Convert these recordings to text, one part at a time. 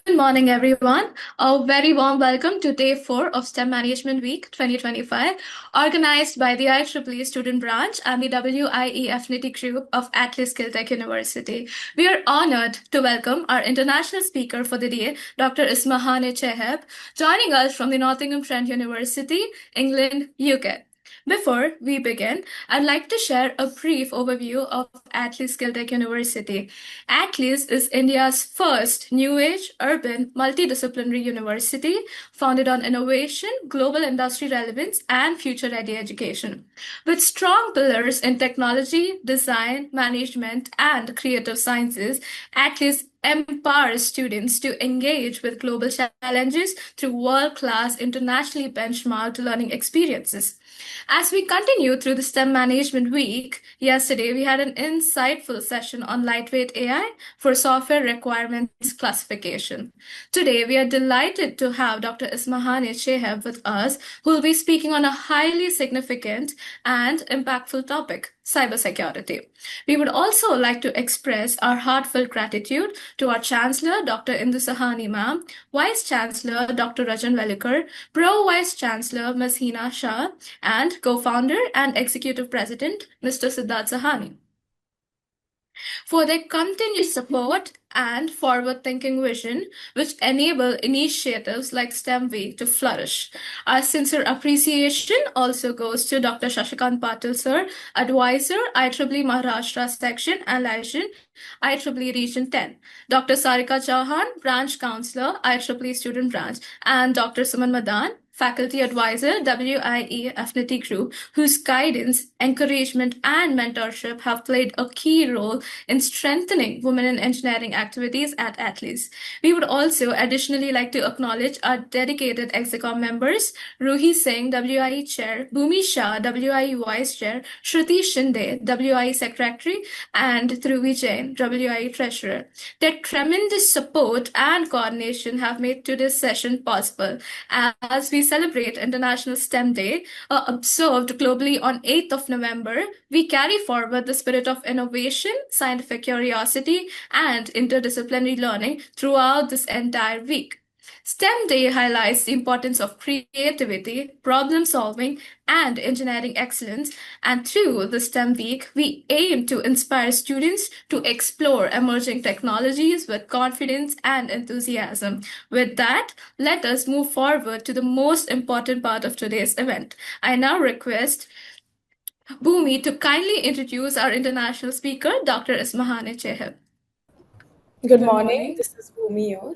Good morning, everyone. A very warm welcome to day 4 of STEM Management Week 2025, organized by the IEEE Student Branch and the WIE Affinity Group of Atlas Skilltech University. We are honored to welcome our international speaker for the day, Dr. Ismahane Chehab, joining us from the Nottingham Trent University, England, UK. Before we begin, I'd like to share a brief overview of Atlas Skilltech University. Atlas is India's first new age, urban, multidisciplinary university founded on innovation, global industry relevance, and future ready education. With strong pillars in technology, design, management, and creative sciences, Atlas empowers students to engage with global challenges through world class, internationally benchmarked learning experiences. As we continue through the STEM Management Week, yesterday we had an insightful session on lightweight AI for software requirements classification. Today we are delighted to have Dr. Ismahane Chehab with us, who will be speaking on a highly significant and impactful topic, cybersecurity. We would also like to express our heartfelt gratitude to our Chancellor, Dr. Indu Sahani Ma'am, Vice Chancellor, Dr. Rajan Velikar, Pro Vice Chancellor, Ms. Hina Shah, and co-founder and executive president, Mr. Siddharth Sahani, for their continued support and forward-thinking vision, which enable initiatives like STEM Week to flourish. Our sincere appreciation also goes to Dr. Shashikant Patil, sir, advisor, IEEE Maharashtra Section and Liaison, IEEE Region 10, Dr. Sarika Chauhan, Branch Counselor, IEEE Student Branch, and Dr. Suman Madan, Faculty Advisor, WIE Affinity Group, whose guidance, encouragement, and mentorship have played a key role in strengthening women in engineering activities at Atlas. We would also additionally like to acknowledge our dedicated Execom members, Ruhi Singh, WIE Chair, Bhumi Shah, WIE Vice Chair, Shruti Shinde, WIE Secretary, and Dhruvi Jain, WIE Treasurer. Their tremendous support and coordination have made today's session possible. As we celebrate International STEM Day, observed globally on 8th of November, we carry forward the spirit of innovation, scientific curiosity, and interdisciplinary learning throughout this entire week. STEM Day highlights the importance of creativity, problem solving, and engineering excellence. And through the STEM Week, we aim to inspire students to explore emerging technologies with confidence and enthusiasm. With that, let us move forward to the most important part of today's event. I now request Bhumi to kindly introduce our international speaker, Dr. Ismahane Chehab. Good morning, this is Bhumi here.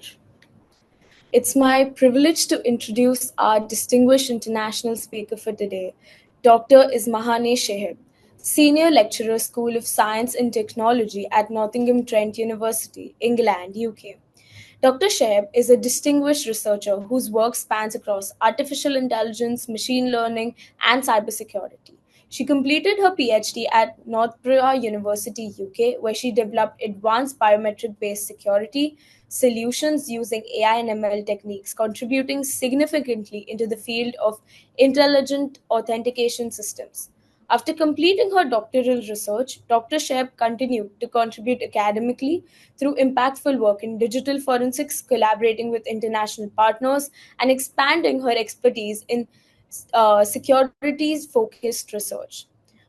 It's my privilege to introduce our distinguished international speaker for today, Dr. Ismahane Chehab, Senior Lecturer, School of Science and Technology at Nottingham Trent University, England, UK. Dr. Chehab is a distinguished researcher whose work spans across artificial intelligence, machine learning, and cybersecurity. She completed her PhD at Northborough University, UK, where she developed advanced biometric based security solutions using AI and ML techniques, contributing significantly into the field of intelligent authentication systems. After completing her doctoral research, Dr. Sheb continued to contribute academically through impactful work in digital forensics, collaborating with international partners, and expanding her expertise in securities focused research.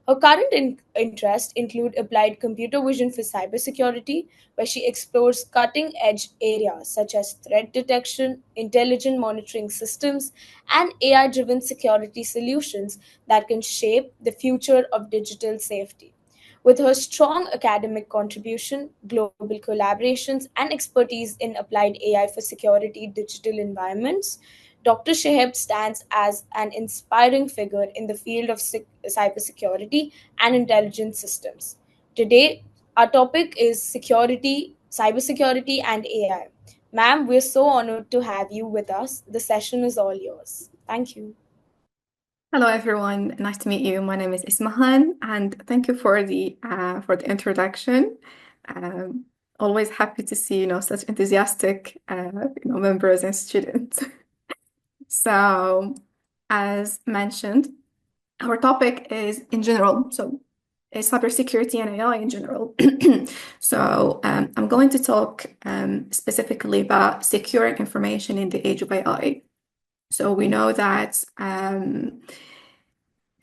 Her current interests include applied computer vision for cybersecurity, where she explores cutting edge areas such as threat detection, intelligent monitoring systems, and AI driven security solutions that can shape the future of digital safety. With her strong academic contribution, global collaborations, and expertise in applied AI for security digital environments, Dr. Shehab stands as an inspiring figure in the field of cybersecurity and intelligence systems. Today, our topic is security, cybersecurity, and AI. Ma'am, we're so honored to have you with us. The session is all yours. Thank you. Hello everyone, nice to meet you. My name is Ismahan, and thank you for the introduction. Always happy to see such enthusiastic members and students. So, as mentioned, our topic is in general. So, cybersecurity and AI in general. So I'm going to talk specifically about securing information in the age of AI. So we know that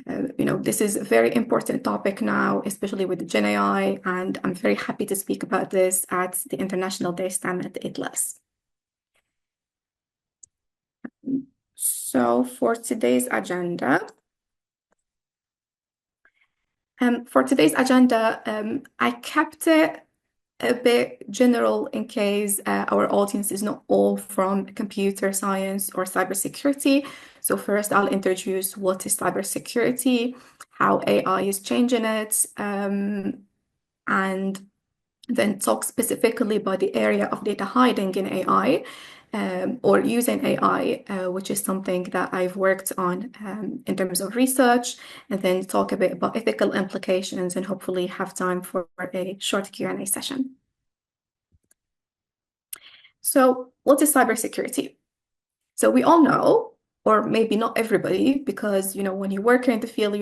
this is a very important topic now, especially with the Gen AI, and I'm very happy to speak about this at the International Day STEM at ATLAS. So for today's agenda, I kept it a bit general in case our audience is not all from computer science or cybersecurity. So first, I'll introduce what is cybersecurity, how AI is changing it, and then talk specifically about the area of data hiding in AI. Or using AI, which is something that I've worked on in terms of research, and then talk a bit about ethical implications and hopefully have time for a short Q&A session. So what is cybersecurity? So we all know, or maybe not everybody, because when you work in the field,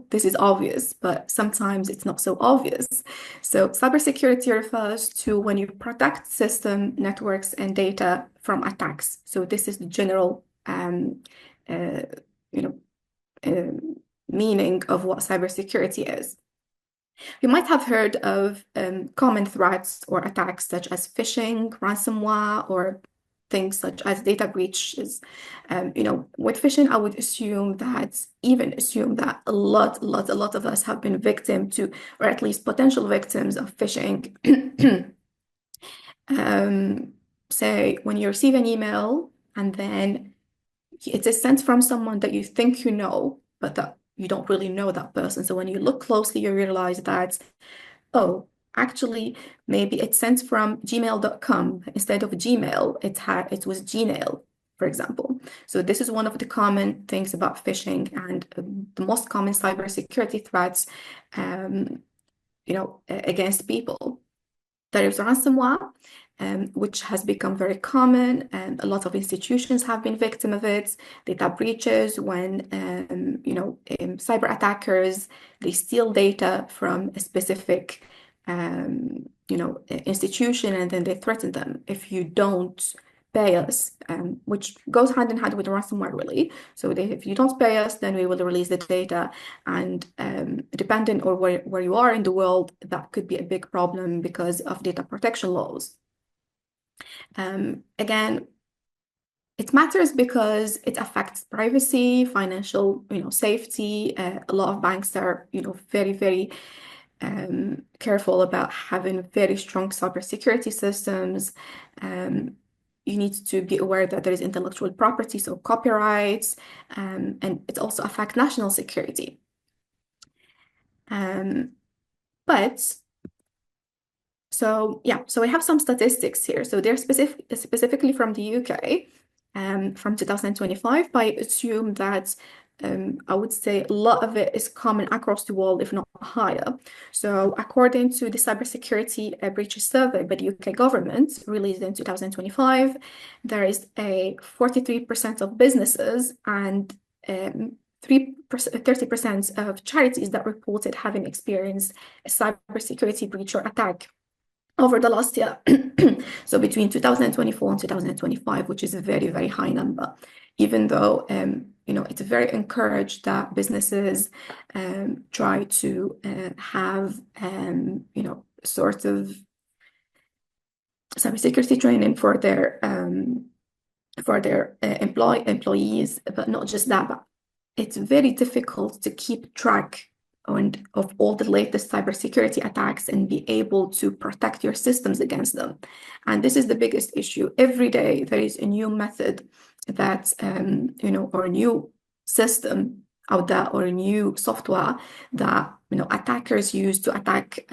this is obvious, but sometimes it's not so obvious. So cybersecurity refers to when you protect system, networks, and data from attacks. So this is the general meaning of what cybersecurity is. You might have heard of common threats or attacks such as phishing, ransomware, or things such as data breaches. With phishing, I would assume that a lot of us have been victim to, or at least potential victims of phishing. Say when you receive an email and then it is sent from someone that you think you know, but that you don't really know that person. So when you look closely, you realize that, oh, actually, maybe it's sent from gmail.com instead of Gmail. It was Gmail, for example. So this is one of the common things about phishing and the most common cybersecurity threats, against people. There is ransomware, which has become very common, and a lot of institutions have been victim of it. Data breaches, when cyber attackers, they steal data from a specific institution, and then they threaten them if you don't pay us, which goes hand in hand with ransomware, really. So if you don't pay us, then we will release the data, and depending on where you are in the world, that could be a big problem because of data protection laws. Again, it matters because it affects privacy, financial, safety. A lot of banks are, very, very careful about having very strong cybersecurity systems. You need to be aware that there is intellectual property, so copyrights, and it also affects national security. So we have some statistics here. So they're specifically from the UK, from 2025. I assume that I would say a lot of it is common across the world, if not higher. So according to the Cybersecurity Breaches Survey by the UK government, released in 2025, there is a 43% of businesses and 30% of charities that reported having experienced a cybersecurity breach or attack over the last year. So between 2024 and 2025, which is a very, very high number, even though it's very encouraged that businesses try to have sort of cybersecurity training for their employees, but not just that, but it's very difficult to keep track of all the latest cybersecurity attacks and be able to protect your systems against them. And this is the biggest issue. Every day there is a new method that, or a new system out there, or a new software that, attackers use to attack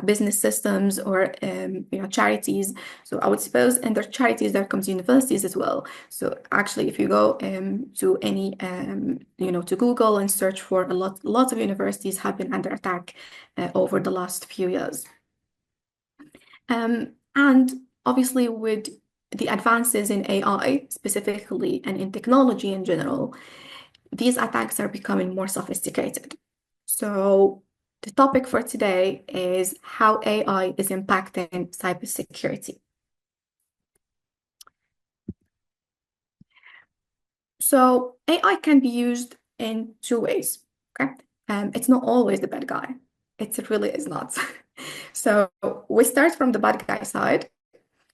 business systems or charities. So I would suppose, and their charities, there comes universities as well. So actually, if you go to any to Google and search for lots of universities have been under attack over the last few years. And obviously, with the advances in AI specifically and in technology in general, these attacks are becoming more sophisticated. So the topic for today is how AI is impacting cybersecurity. So AI can be used in two ways, okay? It's not always the bad guy. It really is not. So we start from the bad guy side.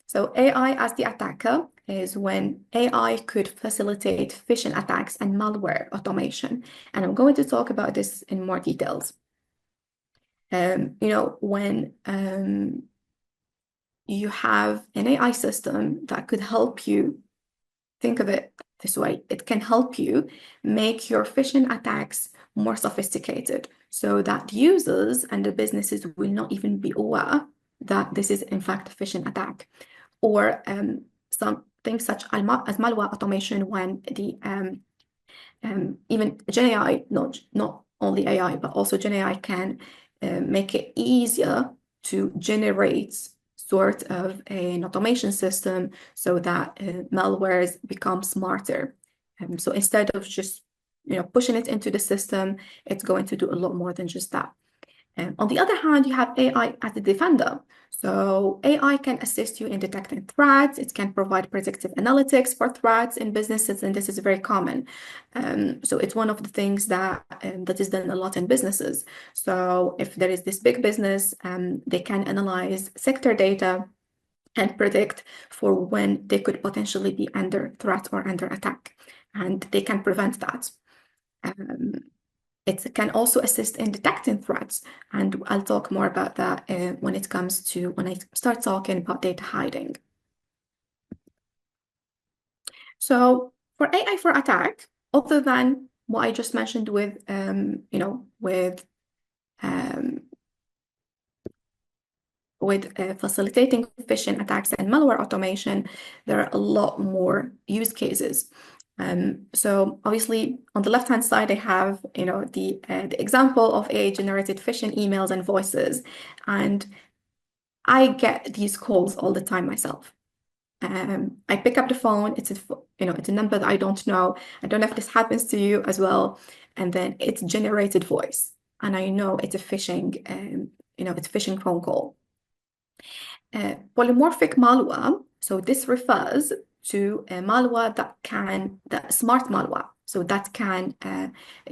So AI as the attacker is when AI could facilitate phishing attacks and malware automation. And I'm going to talk about this in more details. When you have an AI system that could help you, think of it this way, it can help you make your phishing attacks more sophisticated so that users and the businesses will not even be aware that this is in fact a phishing attack. Or some things such as malware automation, when the even GenAI, not only AI, but also GenAI can make it easier to generate sort of an automation system so that malwares become smarter. So instead of just pushing it into the system, it's going to do a lot more than just that. On the other hand, you have AI as a defender. So AI can assist you in detecting threats. It can provide predictive analytics for threats in businesses, and this is very common. So it's one of the things that is done a lot in businesses. So if there is this big business, they can analyze sector data and predict for when they could potentially be under threat or under attack, and they can prevent that. It can also assist in detecting threats, and I'll talk more about that when I start talking about data hiding. So for AI for attack, other than what I just mentioned with facilitating phishing attacks and malware automation, there are a lot more use cases. So obviously on the left-hand side, I have the example of AI-generated phishing emails and voices, and I get these calls all the time myself. I pick up the phone. It's a number that I don't know. I don't know if this happens to you as well. And then it's generated voice, and I know it's a phishing it's a phishing phone call. Polymorphic malware. So this refers to a malware smart malware. So that can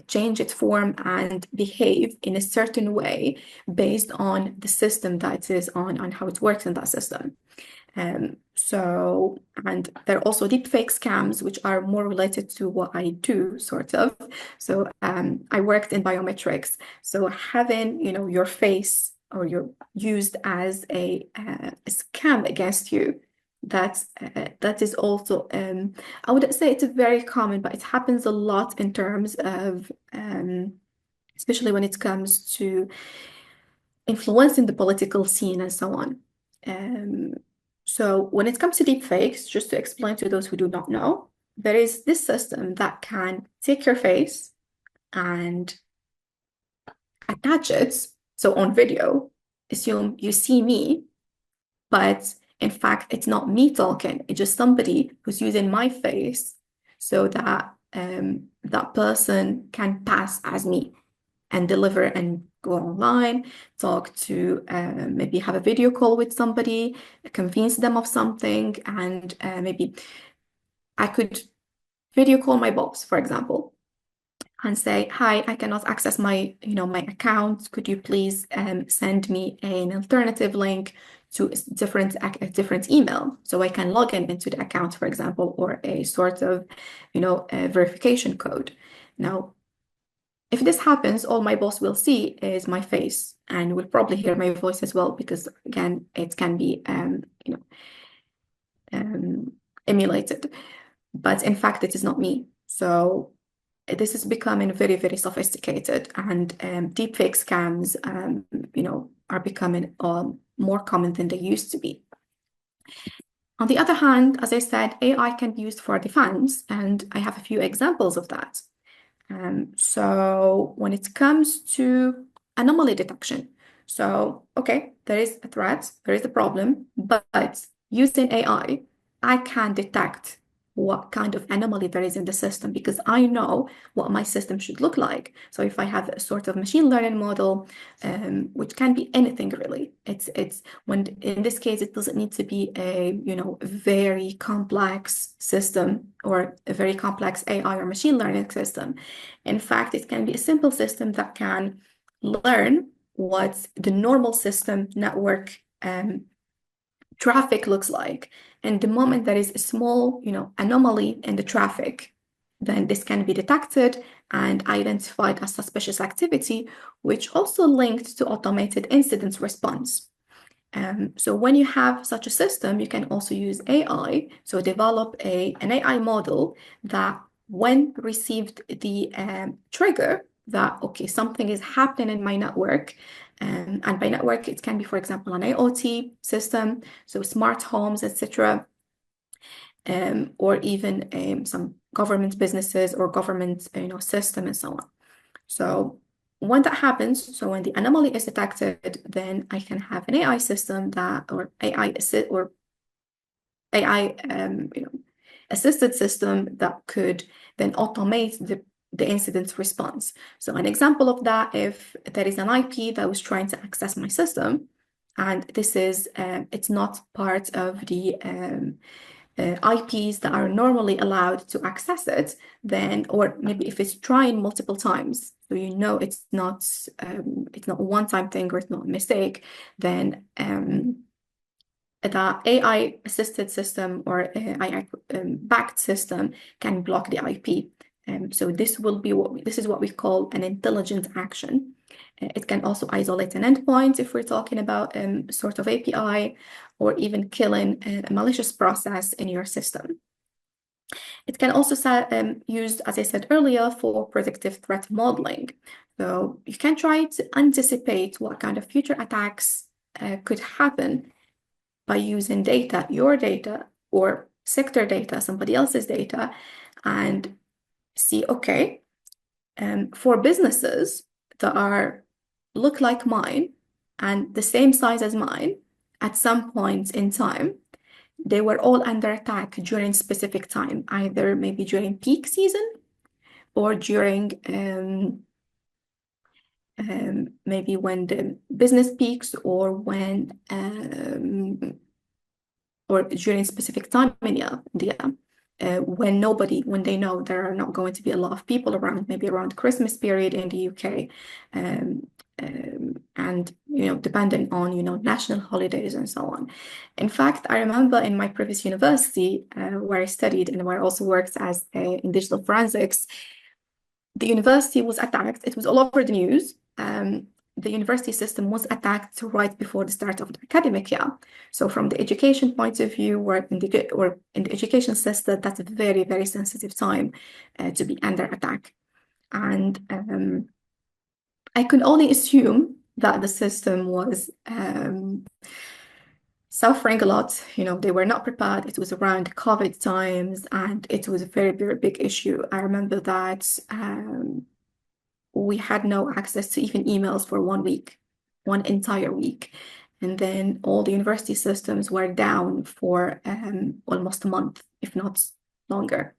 change its form and behave in a certain way based on the system that it is on how it works in that system. And there are also deepfake scams, which are more related to what I do, sort of. So I worked in biometrics. So having, your face or you're used as a scam against you, that is also, I wouldn't say it's very common, but it happens a lot in terms of, especially when it comes to influencing the political scene and so on. So when it comes to deepfakes, just to explain to those who do not know, there is this system that can take your face and attach it. So on video, assume you see me, but in fact, it's not me talking. It's just somebody who's using my face so that that person can pass as me and deliver and go online, talk to, maybe have a video call with somebody, convince them of something, and maybe I could video call my boss, for example, and say, "Hi, I cannot access my account. Could you please send me an alternative link to a different email so I can log into the account, for example, or a sort of a verification code." Now, if this happens, all my boss will see is my face and will probably hear my voice as well, because again, it can be emulated. But in fact, it is not me. So this is becoming very, very sophisticated, and deepfake scams, are becoming more common than they used to be. On the other hand, as I said, AI can be used for defense, and I have a few examples of that. So when it comes to anomaly detection, so okay, there is a threat, there is a problem, but using AI, I can detect what kind of anomaly there is in the system, because I know what my system should look like. So if I have a sort of machine learning model, which can be anything really, it's when in this case it doesn't need to be a very complex system or a very complex AI or machine learning system. In fact, it can be a simple system that can learn what the normal system network traffic looks like. And the moment there is a small, anomaly in the traffic, then this can be detected and identified as suspicious activity, which also linked to automated incident response. So when you have such a system, you can also use AI. So develop an AI model that when received the trigger that, okay, something is happening in my network, and by network, it can be, for example, an IoT system, so smart homes, etc., or even some government businesses or government system and so on. So when that happens, so when the anomaly is detected, then I can have an AI system or AI assisted system that could then automate the incident response. So an example of that, if there is an IP that was trying to access my system, and this is it's not part of the IPs that are normally allowed to access it, then, or maybe if it's trying multiple times, so it's not a one-time thing or it's not a mistake, then the AI assisted system or AI backed system can block the IP. So this is what we call an intelligent action. It can also isolate an endpoint if we're talking about sort of API, or even killing a malicious process in your system. It can also used, as I said earlier, for predictive threat modeling. So you can try to anticipate what kind of future attacks could happen by using data, your data or sector data, somebody else's data, and see, okay, for businesses that look like mine and the same size as mine, at some point in time, they were all under attack during specific time, either maybe during peak season or during maybe when the business peaks, or when or during specific time in the when they know there are not going to be a lot of people around, maybe around Christmas period in the UK, and depending on national holidays and so on. In fact, I remember in my previous university where I studied and where I also worked in digital forensics, the university was attacked. It was all over the news. The university system was attacked right before the start of the academic year. So from the education point of view, or in the education system, that's a very, very sensitive time to be under attack. And I could only assume that the system was suffering a lot. They were not prepared. It was around COVID times, and it was a very, very big issue. I remember that we had no access to even emails for 1 week, one entire week. And then all the university systems were down for almost a month, if not longer.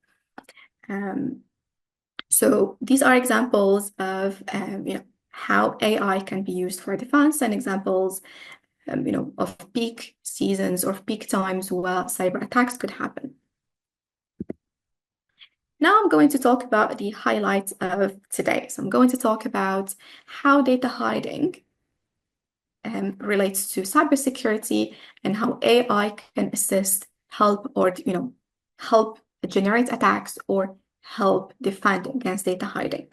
So these are examples of how AI can be used for defense, and examples of peak seasons or peak times where cyber attacks could happen. Now I'm going to talk about the highlights of today. So I'm going to talk about how data hiding relates to cybersecurity, and how AI can assist, help, or help generate attacks or help defend against data hiding.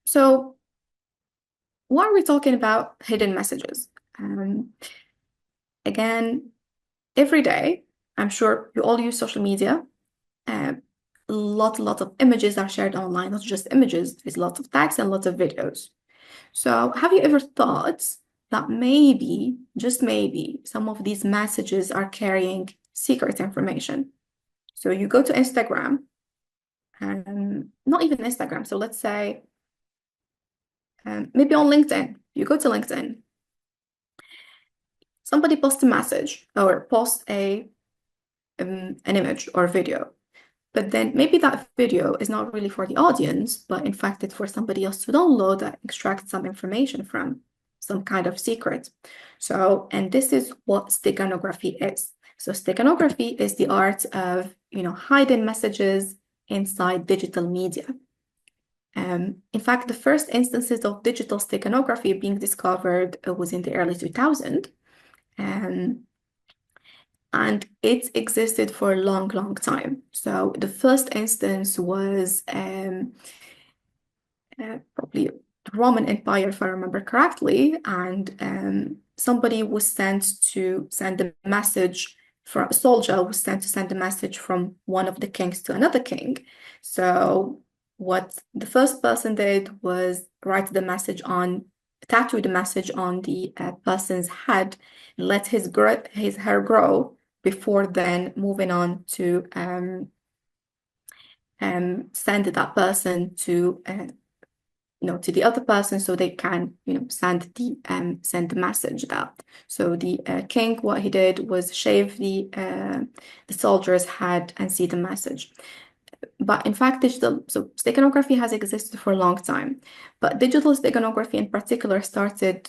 So why are we talking about hidden messages? Again, every day, I'm sure you all use social media. A lot of images are shared online, not just images, there's lots of text and lots of videos. So have you ever thought that maybe, just maybe, some of these messages are carrying secret information? So you go to Instagram, and not even Instagram, so let's say maybe on LinkedIn, you go to LinkedIn, somebody posts a message or posts a an image or video. But then maybe that video is not really for the audience, but in fact, it's for somebody else to download and extract some information from, some kind of secret. So, and this is what steganography is. So steganography is the art of, hiding messages inside digital media. In fact, the first instances of digital steganography being discovered was in the early 2000s. And it existed for a long, long time. So the first instance was probably the Roman Empire, if I remember correctly, and somebody was sent to send a message from a soldier was sent to send a message from one of the kings to another king. So what the first person did was tattoo the message on the person's head, let his hair grow, before then moving on to send that person to the other person, so they can send the message that. So the king, what he did was shave the soldier's head and see the message. But in fact, steganography has existed for a long time, but digital steganography in particular started,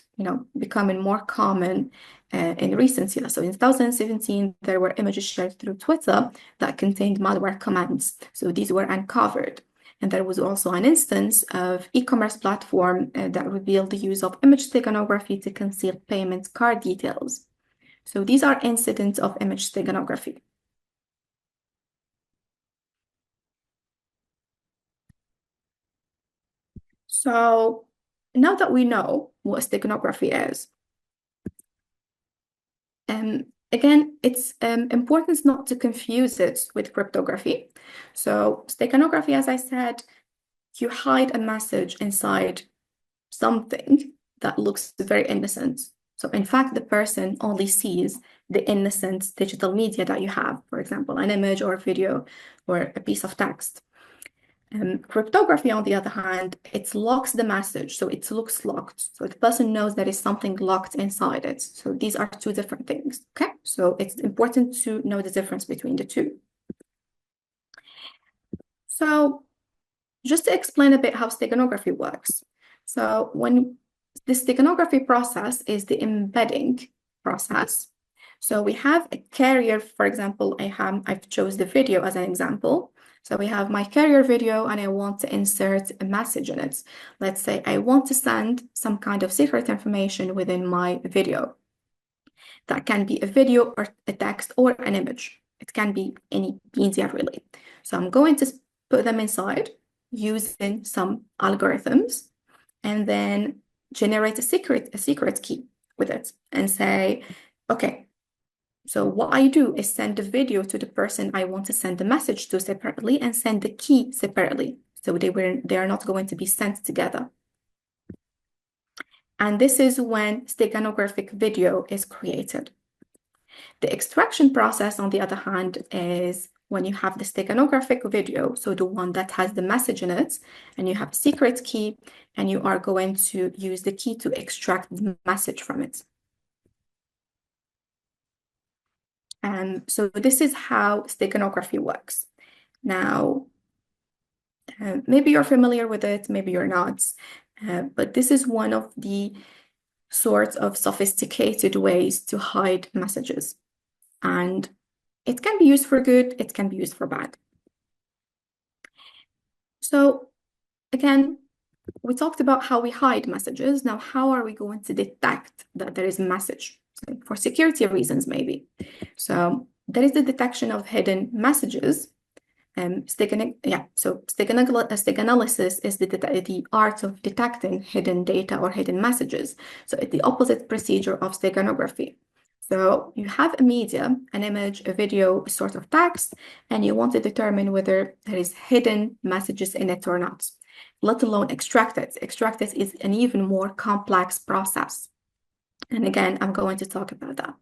becoming more common in recent years. So in 2017, there were images shared through Twitter that contained malware commands. So these were uncovered. And there was also an instance of e-commerce platform that revealed the use of image steganography to conceal payment card details. So these are incidents of image steganography. So now that we know what steganography is, again, it's important not to confuse it with cryptography. So steganography, as I said, you hide a message inside something that looks very innocent. So in fact, the person only sees the innocent digital media that you have, for example, an image or a video or a piece of text. Cryptography, on the other hand, it locks the message, so it looks locked. So the person knows there is something locked inside it. So these are two different things, okay? So it's important to know the difference between the two. So just to explain a bit how steganography works. So when the steganography process is the embedding process. So we have a carrier, for example, I've chose the video as an example. So we have my carrier video and I want to insert a message in it. Let's say I want to send some kind of secret information within my video. That can be a video or a text or an image. It can be any media really. So I'm going to put them inside using some algorithms and then generate a secret key with it and say, okay, so what I do is send the video to the person I want to send the message to separately and send the key separately. So they are not going to be sent together. And this is when steganographic video is created. The extraction process, on the other hand, is when you have the steganographic video, so the one that has the message in it, and you have a secret key, and you are going to use the key to extract the message from it. So this is how steganography works. Now, maybe you're familiar with it, maybe you're not, but this is one of the sorts of sophisticated ways to hide messages. And it can be used for good, it can be used for bad. So again, we talked about how we hide messages. Now, how are we going to detect that there is a message? For security reasons, maybe. So there is the detection of hidden messages. Steganalysis is the art of detecting hidden data or hidden messages. So it's the opposite procedure of steganography. So you have a media, an image, a video, a sort of text, and you want to determine whether there is hidden messages in it or not, let alone extract it. Extract it is an even more complex process. And again, I'm going to talk about that.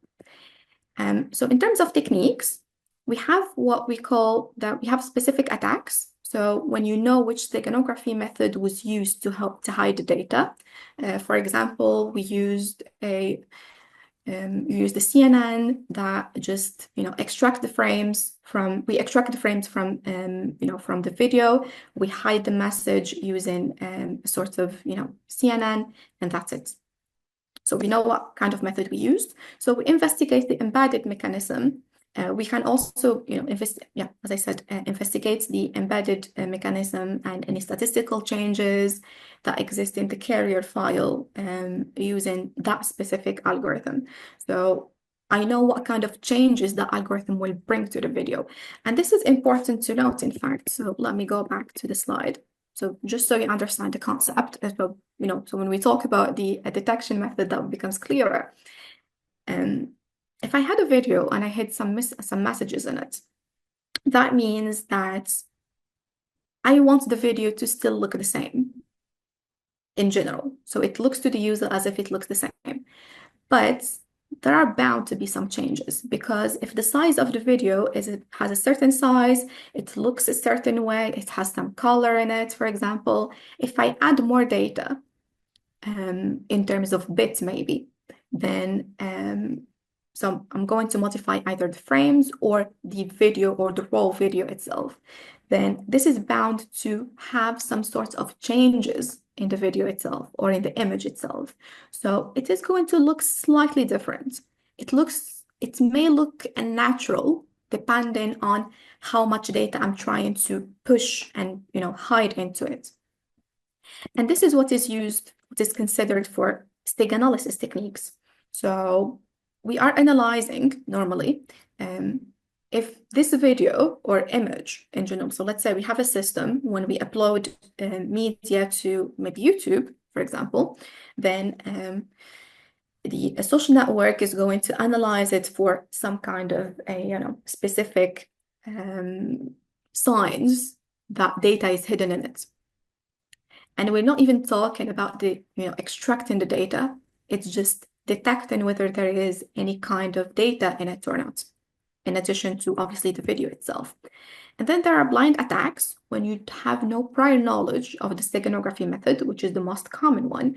So in terms of techniques, we have what we call we have specific attacks. So when you know which steganography method was used to help to hide the data, for example, we used a you use the CNN that just, extract the frames from, from the video. We hide the message using a sort of, CNN, and that's it. So we know what kind of method we used. So we investigate the embedded mechanism. We can also, as I said, investigate the embedded mechanism and any statistical changes that exist in the carrier file using that specific algorithm. So I know what kind of changes the algorithm will bring to the video. And this is important to note, in fact. So let me go back to the slide. So just so you understand the concept, so when we talk about the detection method, that becomes clearer. If I had a video and I had some messages in it, that means that I want the video to still look the same in general. So it looks to the user as if it looks the same. But there are bound to be some changes, because if the size of the video has a certain size, it looks a certain way, it has some color in it, for example, if I add more data in terms of bits maybe, then so I'm going to modify either the frames or the video or the raw video itself. Then this is bound to have some sorts of changes in the video itself or in the image itself. So it is going to look slightly different. It may look unnatural depending on how much data I'm trying to push and hide into it. And this is what is considered for stig analysis techniques. So we are analyzing normally if this video or image in general, so let's say we have a system, when we upload media to maybe YouTube, for example, then a social network is going to analyze it for some kind of specific signs that data is hidden in it. And we're not even talking about the extracting the data. It's just detecting whether there is any kind of data in it or not, in addition to obviously the video itself. And then there are blind attacks when you have no prior knowledge of the steganography method, which is the most common one.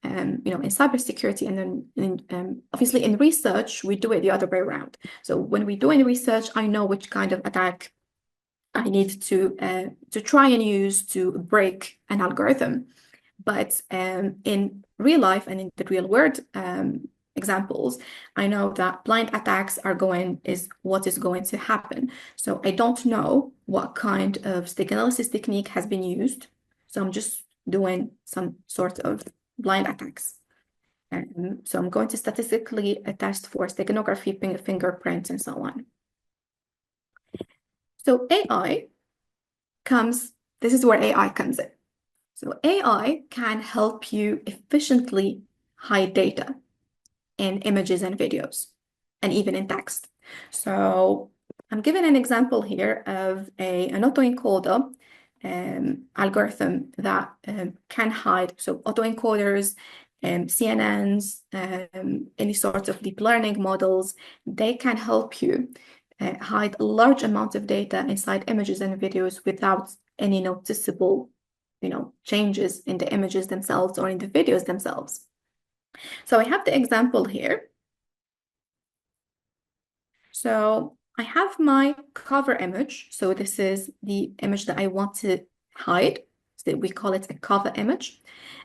In cybersecurity, and then obviously in research, we do it the other way around. So when we do in research, I know which kind of attack I need to try and use to break an algorithm. But in real life and in the real world examples, I know that blind attacks is what is going to happen. So I don't know what kind of stig analysis technique has been used. So I'm just doing some sort of blind attacks. So I'm going to statistically test for steganography, fingerprints, and so on. So this is where AI comes in. So AI can help you efficiently hide data in images and videos, and even in text. So I'm giving an example here of an autoencoder algorithm that can hide. So autoencoders, CNNs, any sorts of deep learning models, they can help you hide a large amount of data inside images and videos without any noticeable, changes in the images themselves or in the videos themselves. So I have the example here. So I have my cover image. So this is the image that I want to hide. So we call it a cover image.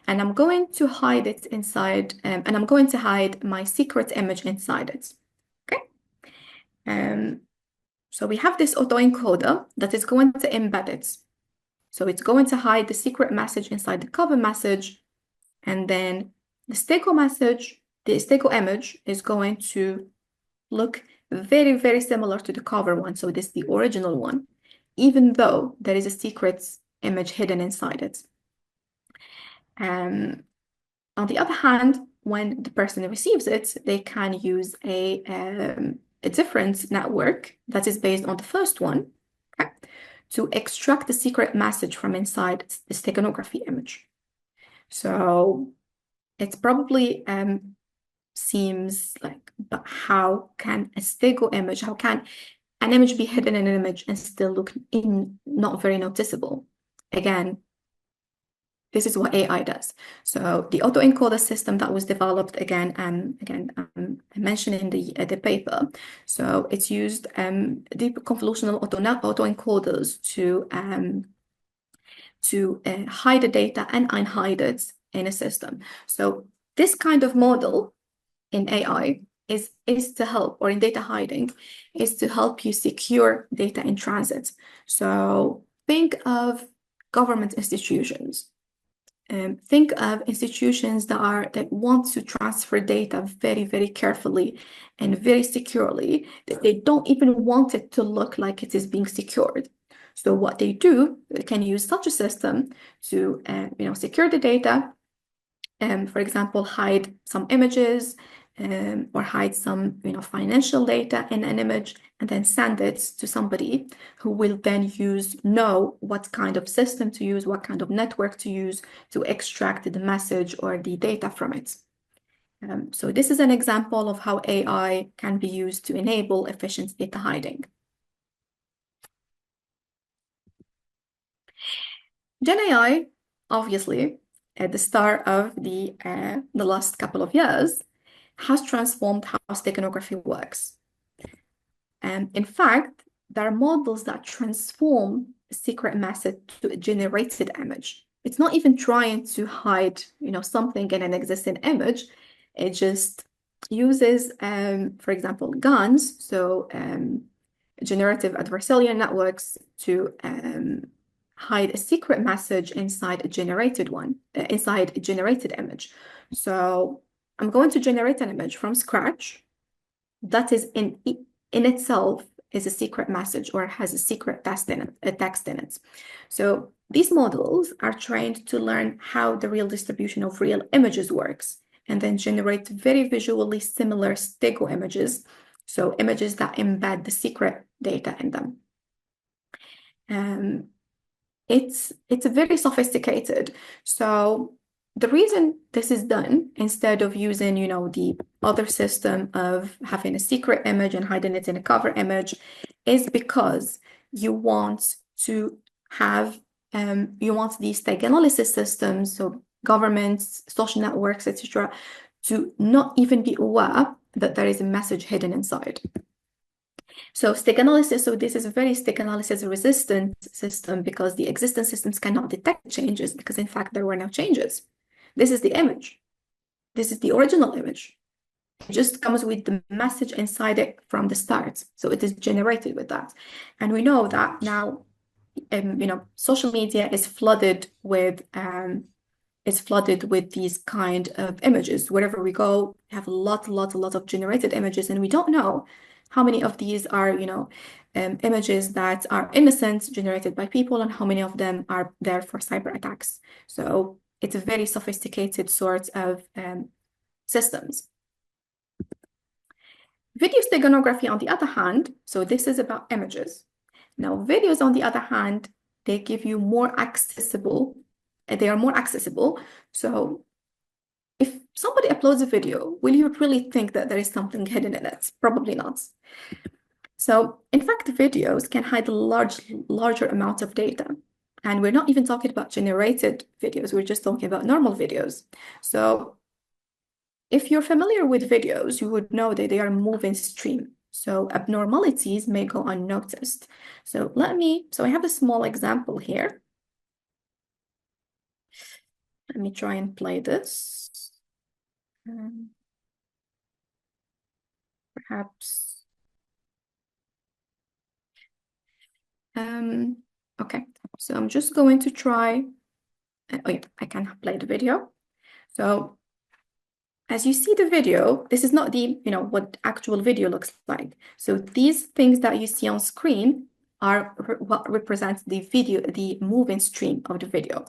And I'm going to hide it inside, and I'm going to hide my secret image inside it. Okay. So we have this autoencoder that is going to embed it. So it's going to hide the secret message inside the cover message. And then the stego message, the stego image is going to look very, very similar to the cover one. So this is the original one, even though there is a secret image hidden inside it. On the other hand, when the person receives it, they can use a different network that is based on the first one, okay, to extract the secret message from inside the steganography image. So it's probably seems like, but how can a stego image, how can an image be hidden in an image and still look not very noticeable? Again, This is what AI does. So the autoencoder system that was developed I mentioned in the paper. So it's used deep convolutional autoencoders to hide the data and unhide it in a system. So this kind of model in AI is to help, or in data hiding, is to help you secure data in transit. So think of government institutions. Think of institutions that want to transfer data very, very carefully and very securely, that they don't even want it to look like it is being secured. So what they do, they can use such a system to secure the data, for example, hide some images, or hide some financial data in an image, and then send it to somebody who will then know what kind of system to use, what kind of network to use to extract the message or the data from it. So this is an example of how AI can be used to enable efficient data hiding. GenAI, obviously, at the start of the last couple of years, has transformed how steganography works. And in fact, there are models that transform a secret message to a generated image. It's not even trying to hide, something in an existing image. It just uses, for example, GANs, so generative adversarial networks, to hide a secret message inside a generated image. So I'm going to generate an image from scratch that is in itself is a secret message or has a secret text in it. So these models are trained to learn how the real distribution of real images works, and then generate very visually similar stego images, so images that embed the secret data in them. It's very sophisticated. So the reason this is done, instead of using, the other system of having a secret image and hiding it in a cover image, is because you want to have, these tag analysis systems, so governments, social networks, etc., to not even be aware that there is a message hidden inside. So stick analysis, so this is a very stick analysis resistant system, because the existing systems cannot detect changes, because in fact there were no changes. This is the image. This is the original image. It just comes with the message inside it from the start. So it is generated with that. And we know that now, social media is flooded with these kind of images. Wherever we go, we have a lot of generated images, and we don't know how many of these are, images that are innocent, generated by people, and how many of them are there for cyber attacks. So it's a very sophisticated sort of systems. Video steganography, on the other hand, so this is about images. Now, videos, on the other hand, they give you more accessible. They are more accessible. So if somebody uploads a video, will you really think that there is something hidden in it? Probably not. So in fact, videos can hide larger amounts of data. And we're not even talking about generated videos. We're just talking about normal videos. So if you're familiar with videos, you would know that they are moving stream. So abnormalities may go unnoticed. So I have a small example here. Let me try and play this. Perhaps. Okay, so I'm just going to try. Oh yeah, I can play the video. So as you see the video, this is not the, what actual video looks like. So these things that you see on screen are what represents the video, the moving stream of the video.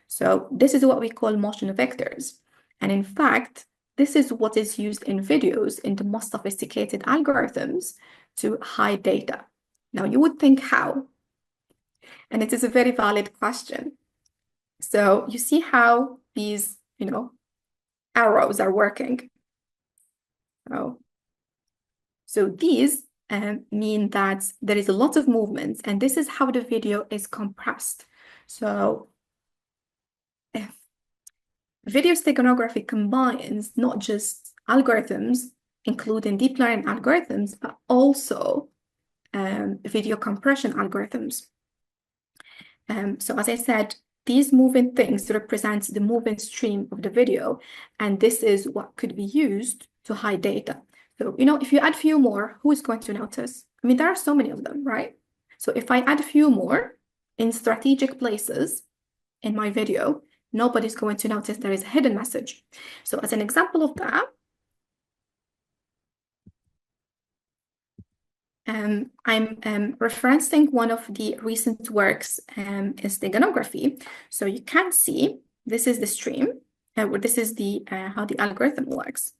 So this is what we call motion vectors. And in fact, this is what is used in videos in the most sophisticated algorithms to hide data. Now you would think how? And it is a very valid question. So you see how these, arrows are working. So these mean that there is a lot of movement, and this is how the video is compressed. So video steganography combines not just algorithms, including deep learning algorithms, but also video compression algorithms. So as I said, these moving things represent the moving stream of the video, and this is what could be used to hide data. So, if you add a few more, who is going to notice? I mean, there are so many of them, right? So if I add a few more in strategic places in my video, nobody's going to notice there is a hidden message. So as an example of that, I'm referencing one of the recent works in steganography. So you can see this is the stream, this is the how the algorithm works.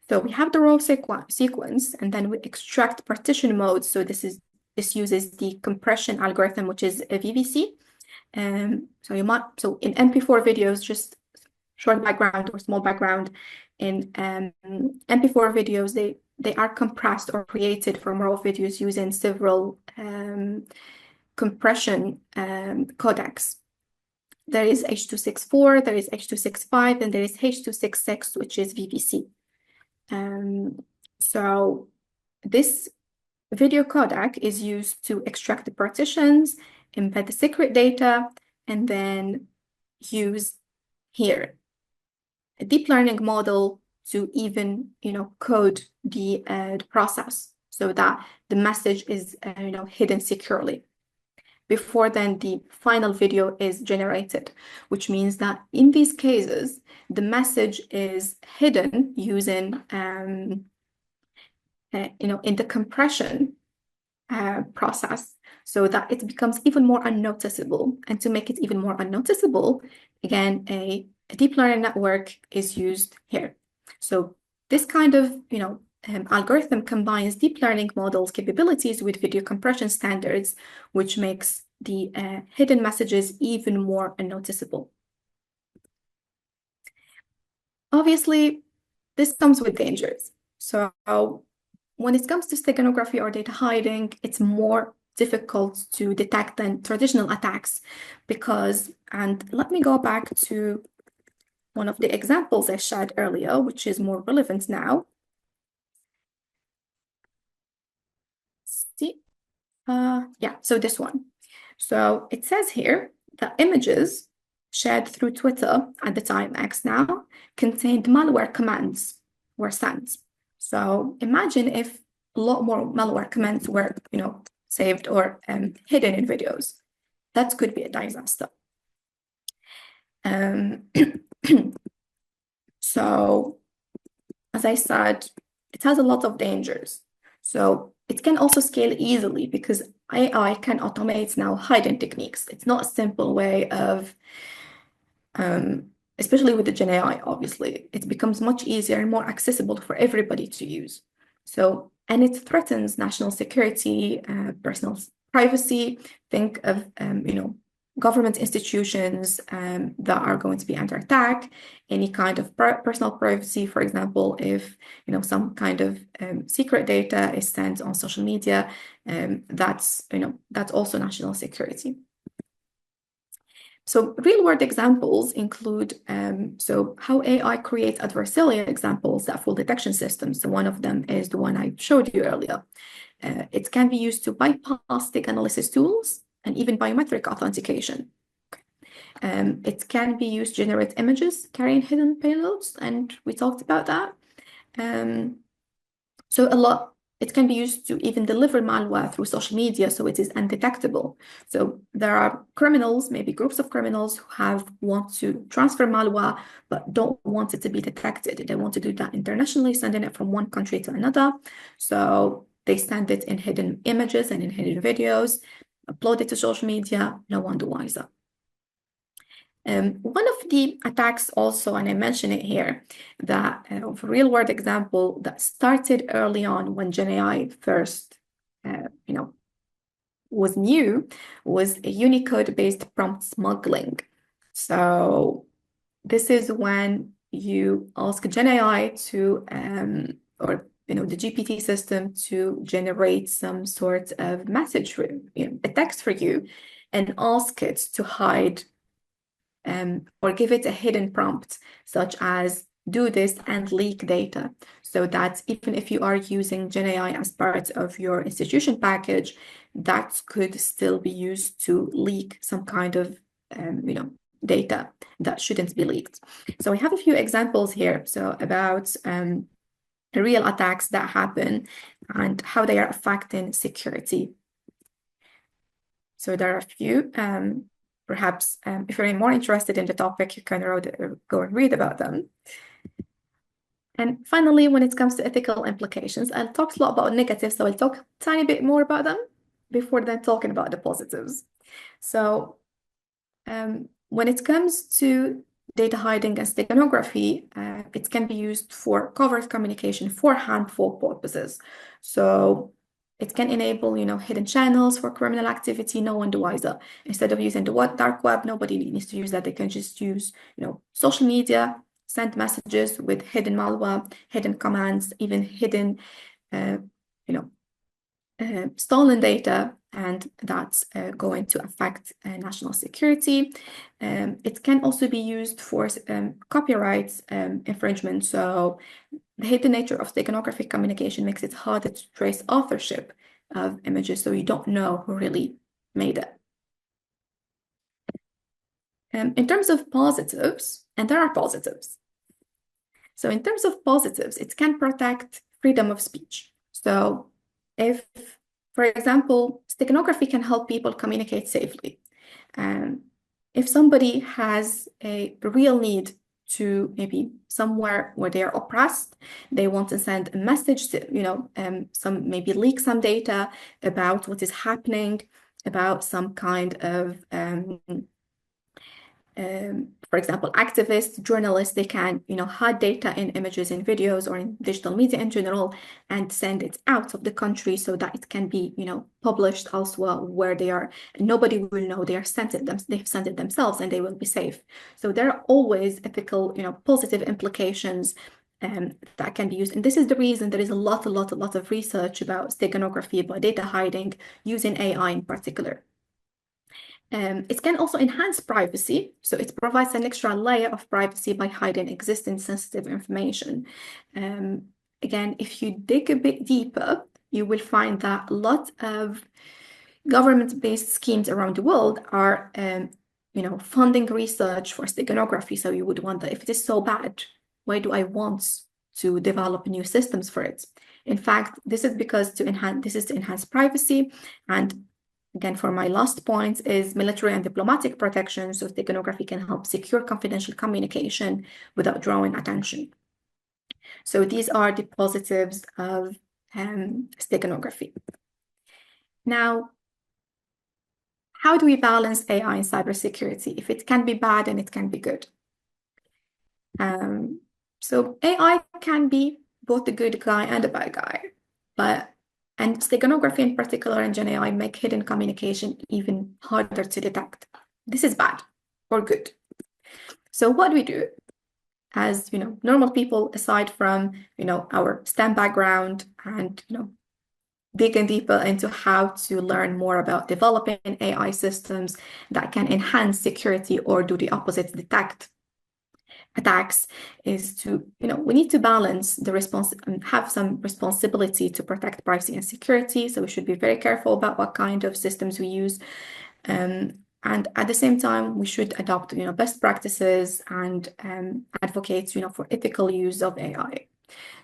So we have the raw sequence, and then we extract partition mode. So this uses the compression algorithm, which is a VVC. So in MP4 videos, just short background or small background, in MP4 videos, they are compressed or created from raw videos using several compression codecs. There is H.264, there is H.265, and there is H.266, which is VVC. So this video codec is used to extract the partitions, embed the secret data, and then use here a deep learning model to even code the process so that the message is hidden securely. Before then, the final video is generated, which means that in these cases, the message is hidden using in the compression process, so that it becomes even more unnoticeable. And to make it even more unnoticeable, again, a deep learning network is used here. So this kind of algorithm combines deep learning models capabilities with video compression standards, which makes the hidden messages even more unnoticeable. Obviously, this comes with dangers. So when it comes to steganography or data hiding, it's more difficult to detect than traditional attacks because, and let me go back to one of the examples I shared earlier, which is more relevant now. See, yeah, so this one. So it says here that images shared through Twitter at the time X now contained malware commands were sent. So imagine if a lot more malware commands were, saved or hidden in videos. That could be a disaster. So, as I said, it has a lot of dangers. So it can also scale easily because AI can automate now hiding techniques. It's not a simple way of, especially with the Gen AI, obviously, it becomes much easier and more accessible for everybody to use. So, and it threatens national security, personal privacy. Think of, government institutions that are going to be under attack, any kind of personal privacy, for example, if some kind of secret data is sent on social media, that's also national security. So real-world examples include so how AI creates adversarial examples that full detection systems. So one of them is the one I showed you earlier. It can be used to bypass stick analysis tools and even biometric authentication. It can be used to generate images carrying hidden payloads, and we talked about that. So it can be used to even deliver malware through social media, so it is undetectable. So there are criminals, maybe groups of criminals, who want to transfer malware, but don't want it to be detected. They want to do that internationally, sending it from one country to another. So they send it in hidden images and in hidden videos, upload it to social media, no one the wiser. One of the attacks also, and I mention it here, that of a real-world example that started early on when Gen AI first, was new, was a Unicode-based prompt smuggling. So this is when you ask Gen AI to, or the GPT system to generate some sort of message for a text for you, and ask it to hide or give it a hidden prompt, such as do this and leak data, so that even if you are using GenAI as part of your institution package, that could still be used to leak some kind of data that shouldn't be leaked. So we have a few examples here. So about real attacks that happen and how they are affecting security. So there are a few. Perhaps if you're more interested in the topic, you can go and read about them. And finally, when it comes to ethical implications, I'll talk a lot about negatives, so I'll talk a tiny bit more about them before then talking about the positives. So when it comes to data hiding and steganography, it can be used for covert communication for harmful purposes. So it can enable, hidden channels for criminal activity, no one the wiser. Instead of using the dark web, nobody needs to use that. They can just use, social media, send messages with hidden malware, hidden commands, even hidden, stolen data, and that's going to affect national security. It can also be used for copyright infringement. So the hidden nature of steganographic communication makes it harder to trace authorship of images, so you don't know who really made it. In terms of positives, and there are positives. So in terms of positives, it can protect freedom of speech. So if, for example, steganography can help people communicate safely. If somebody has a real need to maybe somewhere where they are oppressed, they want to send a message to, maybe leak some data about what is happening, about some kind of for example, activists, journalists, they can, hide data in images, in videos, or in digital media in general, and send it out of the country so that it can be, published elsewhere where they are. Nobody will know they've sent it themselves, and they will be safe. So there are always ethical, positive implications that can be used. And this is the reason there is a lot of research about steganography, about data hiding, using AI in particular. It can also enhance privacy, so it provides an extra layer of privacy by hiding existing sensitive information. Again, if you dig a bit deeper, you will find that a lot of government-based schemes around the world are, funding research for steganography. So you would wonder, if it is so bad, why do I want to develop new systems for it? In fact, this is to enhance privacy. And again, for my last point, is military and diplomatic protection. So steganography can help secure confidential communication without drawing attention. So these are the positives of steganography. Now, how do we balance AI and cybersecurity? If it can be bad and it can be good. So AI can be both a good guy and a bad guy, and steganography in particular and GenAI make hidden communication even harder to detect. This is bad or good. So what do we do as normal people, aside from our STEM background and digging deeper into how to learn more about developing AI systems that can enhance security or do the opposite, detect attacks, is to, we need to balance the response and have some responsibility to protect privacy and security. So we should be very careful about what kind of systems we use. And at the same time, we should adopt, best practices and advocate, for ethical use of AI,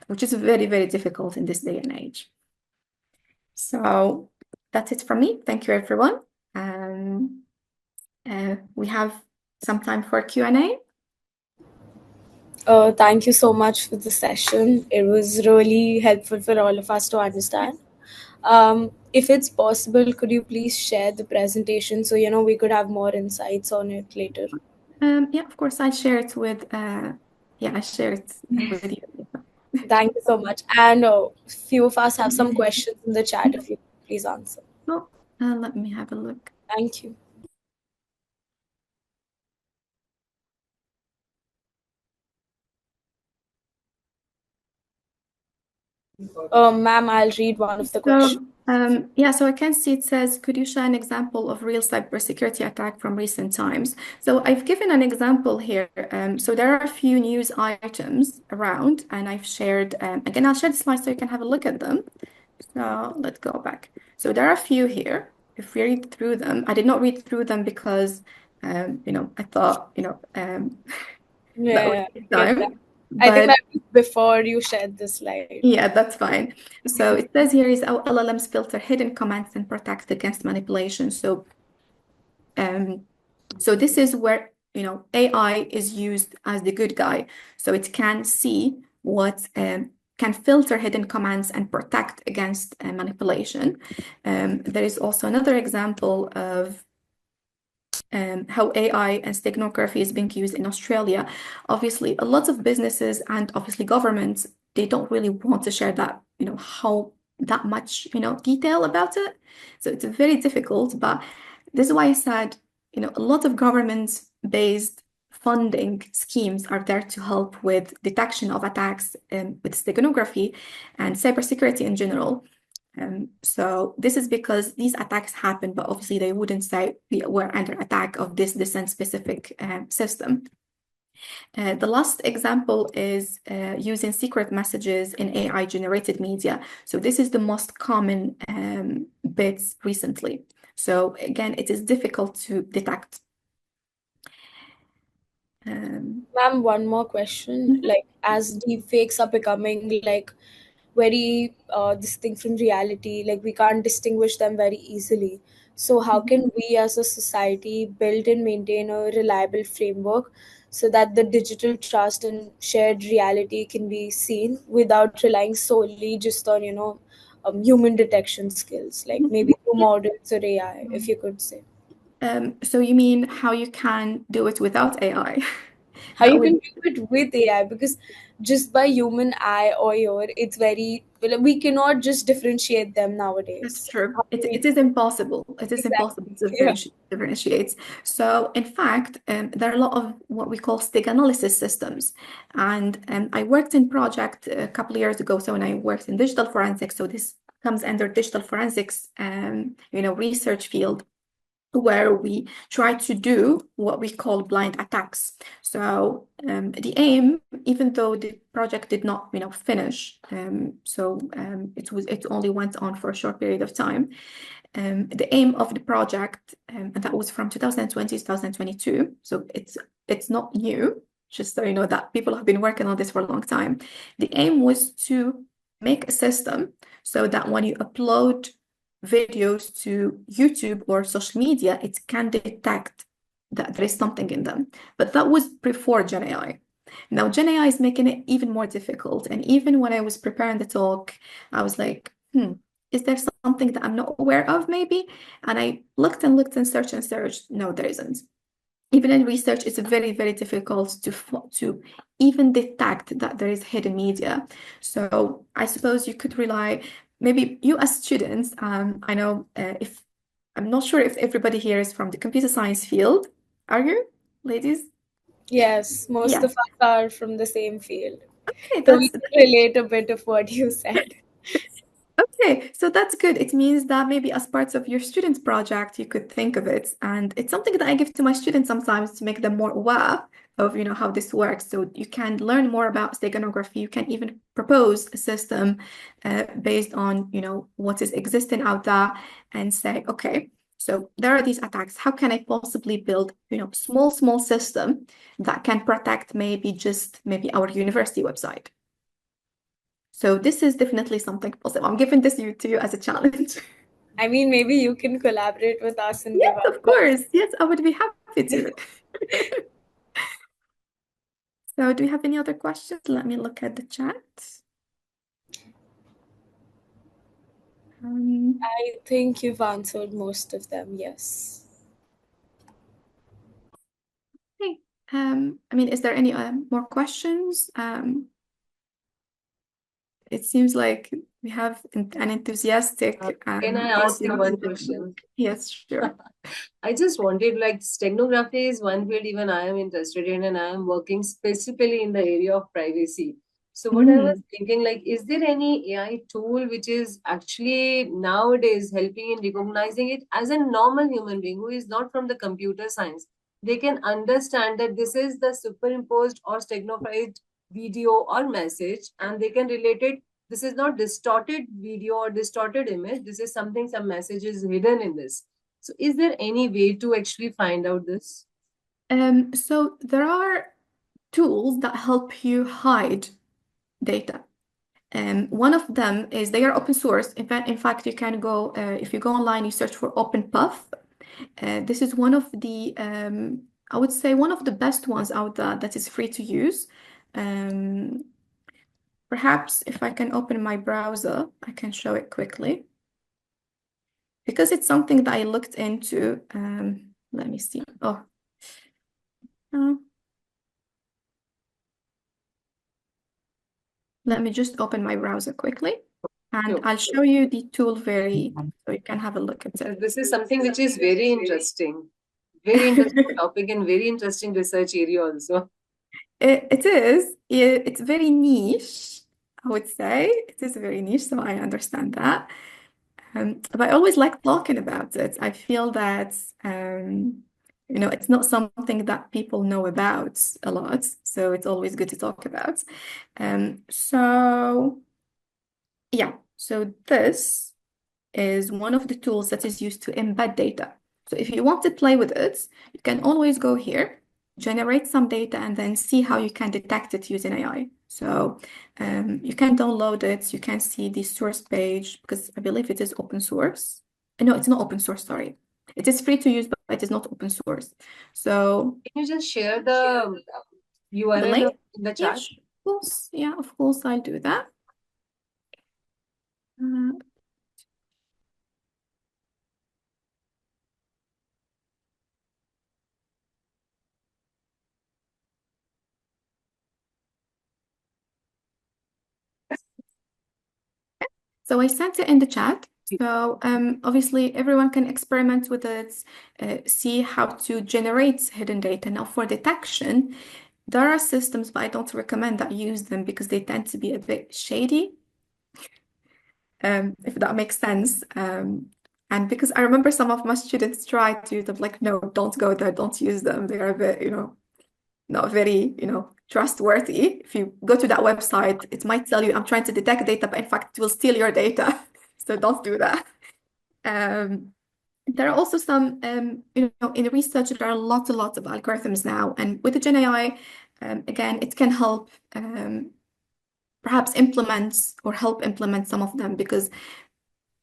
which is very, very difficult in this day and age. So that's it from me. Thank you, everyone. We have some time for Q&A. Thank you so much for the session. It was really helpful for all of us to understand. If it's possible, could you please share the presentation so we could have more insights on it later? Yeah, of course. I share it with I share it with you. Thank you so much. And a few of us have some questions in the chat, if you could please answer. Oh, let me have a look. Thank you. Ma'am, I'll read one of the questions. Yeah, so I can see it says, could you share an example of real cybersecurity attack from recent times? So I've given an example here. So there are a few news items around, and I've shared, again, I'll share the slides so you can have a look at them. So let's go back. So there are a few here. If we read through them, I did not read through them because, I thought, that Yeah, would yeah, take get that. time. I think But that was before you shared the slide. yeah, that's fine. So it says here is how LLMs filter hidden commands and protect against manipulation. So this is where AI is used as the good guy. So it can see what can filter hidden commands and protect against manipulation. There is also another example of how AI and steganography is being used in Australia. Obviously, a lot of businesses and obviously governments, they don't really want to share that, how that much, detail about it. So it's very difficult, but this is why I said, a lot of government-based funding schemes are there to help with detection of attacks with steganography and cybersecurity in general. So this is because these attacks happen, but obviously they wouldn't say we're under attack of this and specific system. The last example is using secret messages in AI-generated media. So this is the most common bits recently. So again, it is difficult to detect. Ma'am, one more question. Like, as deepfakes are becoming like very distinct from reality, like we can't distinguish them very easily. So, how can we as a society build and maintain a reliable framework so that the digital trust and shared reality can be seen without relying solely just on, human detection skills, like maybe through models or AI, if you could say? So you mean how you can do it without AI? How That you would can do it with AI, because just by human eye or ear, it's very well, we cannot just differentiate them That's nowadays. true. How do It we is impossible. It is impossible exactly? to Yeah. differentiate. So, in fact, there are a lot of what we call stig analysis systems. And I worked in project a couple of years ago. So, when I worked in digital forensics, so this comes under digital forensics, research field, where we try to do what we call blind attacks. So the aim, even though the project did not, finish, it only went on for a short period of time. The aim of the project, and that was from 2020 to 2022. So it's not new. Just so you know that people have been working on this for a long time. The aim was to make a system so that when you upload videos to YouTube or social media, it can detect that there is something in them. But that was before Gen AI. Now, Gen AI is making it even more difficult. And even when I was preparing the talk, I was like, is there something that I'm not aware of, maybe? And I looked and looked and searched. No, there isn't. Even in research, it's very, very difficult to even detect that there is hidden media. So I suppose you could rely, maybe you as students, I know if I'm not sure if everybody here is from the computer science field. Are you, ladies? Yes, most Yeah. of us are from the same field, Okay, so we that's can relate a bit of what you said. okay. So that's good. It means that maybe as parts of your students' project, you could think of it. And it's something that I give to my students sometimes to make them more aware of, how this works. So you can learn more about steganography. You can even propose a system based on, what is existing out there and say, okay, so there are these attacks. How can I possibly build, small system that can protect maybe our university website? So this is definitely something possible. I'm giving this to you as a challenge. I mean, maybe you can collaborate with us and Yes, give us of course. Yes, I would be happy to. So do we have any other questions? Let me look at the chat. I think you've answered most of them, yes. Okay. I mean, is there any more questions? It seems like we have an enthusiastic Can I ask you one audience. question? Yes, sure. I just wanted, like, steganography is one field even I am interested in, and I am working specifically in the area of privacy. So what I was thinking, like, is there any AI tool which is actually nowadays helping in recognizing it as a normal human being who is not from the computer science? They can understand that this is the superimposed or stegnofied video or message, and they can relate it. This is not distorted video or distorted image. This is something, some message is hidden in this. So is there any way to actually find out this? So there are tools that help you hide data. One of them is they are open source. In fact, you can go if you go online, you search for OpenPuff. This is one of the I would say one of the best ones out there that is free to use. Perhaps if I can open my browser, I can show it quickly. Because it's something that I looked into. Let me see. Oh. Let me just open my browser quickly, and Sure. I'll show you the tool so you can have a look at it. This is something which is very interesting. Very interesting topic and very interesting research area also. It is. It's very niche, I would say. It is very niche, so I understand that. But I always like talking about it. I feel that it's not something that people know about a lot, so it's always good to talk about. So this is one of the tools that is used to embed data. So if you want to play with it, you can always go here, generate some data, and then see how you can detect it using AI. So you can download it, you can see the source page, because I believe it is open source. No, it's not open source, sorry. It is free to use, but it is not open source. So can you just share the URL link in the chat? Yeah, of course, I'll do that. So I sent it in the chat. So obviously everyone can experiment with it, see how to generate hidden data. Now for detection, there are systems, but I don't recommend that you use them because they tend to be a bit shady, if that makes sense. And because I remember some of my students tried to use them, like, no, don't go there, don't use them. They are a bit, not very, trustworthy. If you go to that website, it might tell you, I'm trying to detect data, but in fact, it will steal your data. So don't do that. There are also some, in research, there are lots and lots of algorithms now. And with the Gen AI, again, it can help perhaps help implement some of them because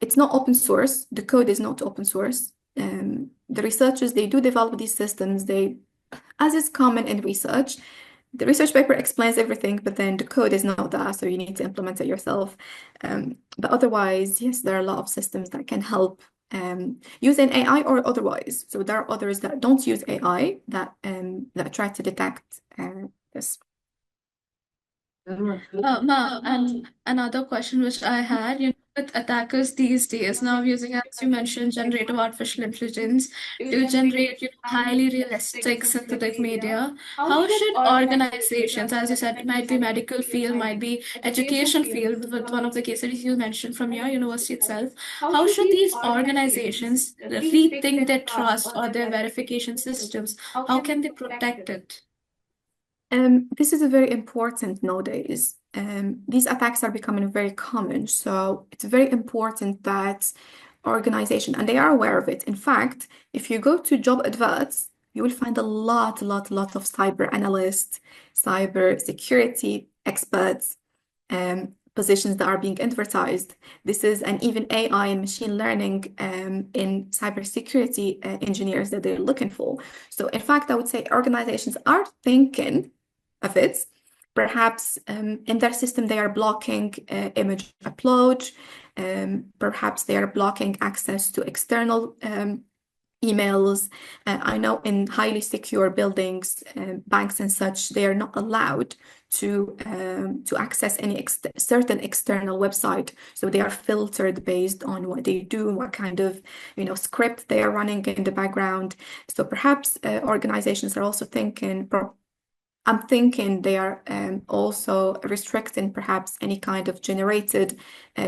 it's not open source. The code is not open source. The researchers, they do develop these systems. As is common in research, the research paper explains everything, but then the code is not there, so you need to implement it yourself. But otherwise, yes, there are a lot of systems that can help using AI or otherwise. So there are others that don't use AI that try to detect this. Ma, and another question which I had, with attackers these days now using, as you mentioned, generative artificial intelligence to generate highly realistic synthetic media, how should organizations, as you said, it might be medical field, might be education field, with one of the cases you mentioned from your university itself, how should these organizations rethink their trust or their verification systems? How can they protect it? This is very important nowadays. These attacks are becoming very common, so it's very important that organization, and they are aware of it. In fact, if you go to job adverts, you will find a lot of cyber analysts, cyber security experts, positions that are being advertised. This is, and even AI and machine learning in cybersecurity engineers that they're looking for. So in fact, I would say organizations are thinking of it. Perhaps in their system, they are blocking image upload. Perhaps they are blocking access to external emails. I know in highly secure buildings, banks and such, they are not allowed to access any certain external website. So they are filtered based on what they do, what kind of script they are running in the background. So perhaps organizations are also thinking I'm thinking they are also restricting perhaps any kind of generated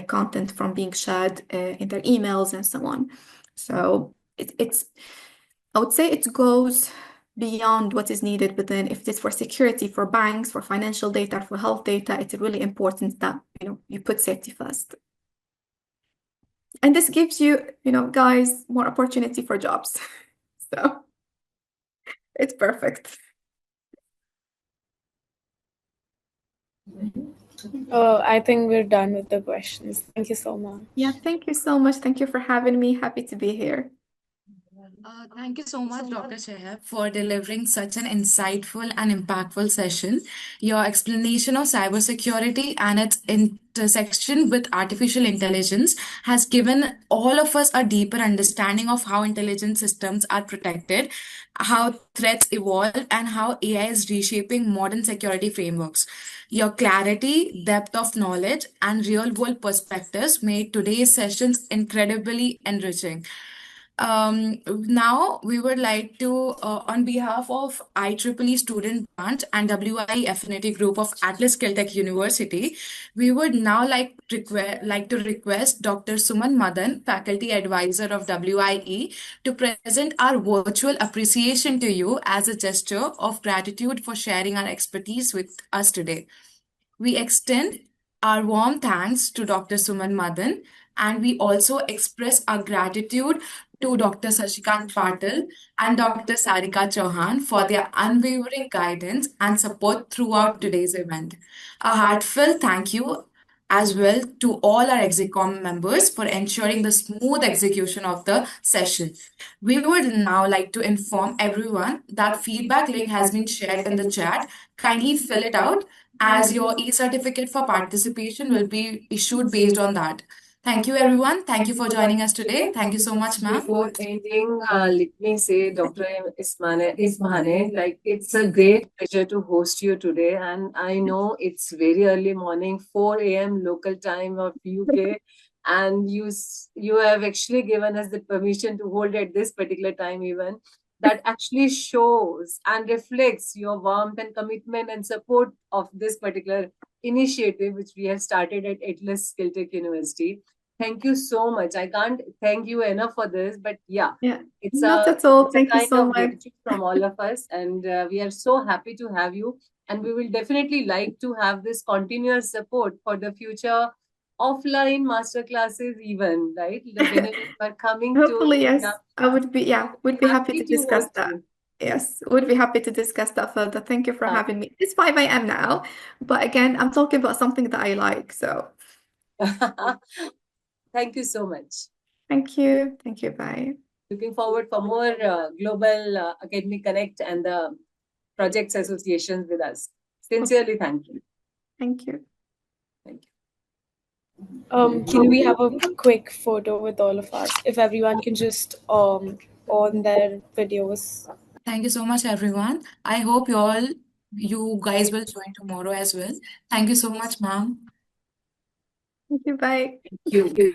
content from being shared in their emails and so on. So I would say it goes beyond what is needed within. If it's for security, for banks, for financial data, for health data, it's really important that you put safety first. And this gives you, guys, more opportunity for jobs. So it's perfect. I think we're done with the questions. Thank you so much. Yeah, thank you so much. Thank you for having me. Happy to be here. Thank you so much, Dr. Shehab, for delivering such an insightful and impactful session. Your explanation of cybersecurity and its intersection with artificial intelligence has given all of us a deeper understanding of how intelligent systems are protected, how threats evolve, and how AI is reshaping modern security frameworks. Your clarity, depth of knowledge, and real world perspectives made today's sessions incredibly enriching. Now we would like to, on behalf of IEEE Student Branch and WIE Affinity Group of Atlas Caltech University, we would now like to request Dr. Suman Madan, Faculty Advisor of WIE, to present our virtual appreciation to you as a gesture of gratitude for sharing our expertise with us today. We extend our warm thanks to Dr. Suman Madan, and we also express our gratitude to Dr. Sashikant Patil and Dr. Sarika Chauhan for their unwavering guidance and support throughout today's event. A heartfelt thank you as well to all our ExecCom members for ensuring the smooth execution of the session. We would now like to inform everyone that feedback link has been shared in the chat. Kindly fill it out as your e-certificate for participation will be issued based on that. Thank you, everyone. Thank you for joining us today. Thank you so much, ma'am. Before ending, let me say, Dr. Ismane, like it's a great pleasure to host you today. And I know it's very early morning, 4 a.m. local time of UK. And you have actually given us the permission to hold at this particular time even. That actually shows and reflects your warmth and commitment and support of this particular initiative, which we have started at Atlas Caltech University. Thank you so much. I can't thank you enough for this, but yeah, it's Not a at all. it's a Thank you kind so of much. gratitude from all of us, and we are so happy to have you. And we will definitely like to have this continuous support for the future offline master classes, even right. Whenever you are coming Hopefully, to, yes. I would be, would be happy to discuss host that. you. Yes, would be happy to discuss that further. Thank you for having me. It's 5 a.m. now, but again, I'm talking about something that I like. So Thank you so much. thank you. Thank you. Bye. Looking forward for more global academic connect and the projects associations with us. Sincerely, thank you. Thank you. Thank you. Can we have a quick photo with all of us? If everyone can just on their videos. Thank you so much, everyone. I hope you guys will join tomorrow as well. Thank you so much, ma'am. Thank you. Bye. Thank you.